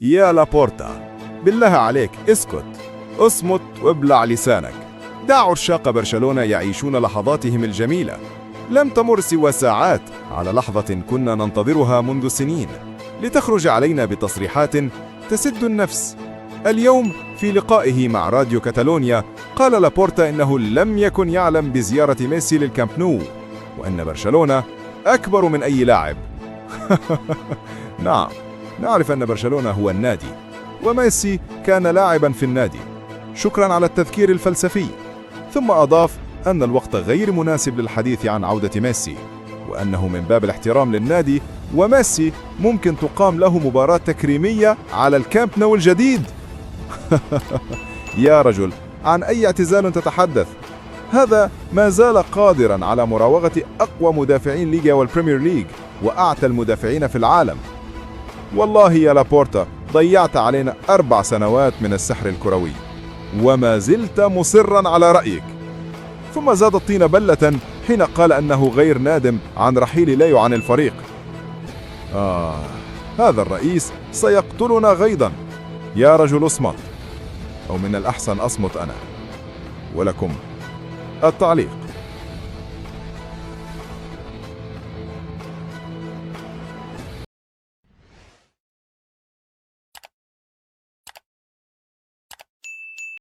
يا لابورتا، بالله عليك اسكت، اصمت وابلع لسانك. دع عشاق برشلونة يعيشون لحظاتهم الجميلة. لم تمر سوى ساعات على لحظة كنا ننتظرها منذ سنين لتخرج علينا بتصريحات تسد النفس. اليوم في لقائه مع راديو كاتالونيا قال لابورتا إنه لم يكن يعلم بزيارة ميسي للكامب نو، وأن برشلونة أكبر من أي لاعب. نعم، نعرف أن برشلونة هو النادي، وميسي كان لاعبا في النادي. شكرا على التذكير الفلسفي. ثم أضاف أن الوقت غير مناسب للحديث عن عودة ميسي، وأنه من باب الاحترام للنادي وميسي ممكن تقام له مباراة تكريمية على الكامب نو الجديد. يا رجل، عن أي اعتزال تتحدث؟ هذا ما زال قادرا على مراوغة أقوى مدافعين ليغا والبريمير ليج وأعتى المدافعين في العالم. والله يا لابورتا، ضيعت علينا 4 سنوات من السحر الكروي وما زلت مصرا على رأيك. ثم زاد الطين بلة حين قال أنه غير نادم عن رحيل ليو عن الفريق. هذا الرئيس سيقتلنا غيظا. يا رجل اصمت، أو من الأحسن أصمت أنا. ولكم التعليق.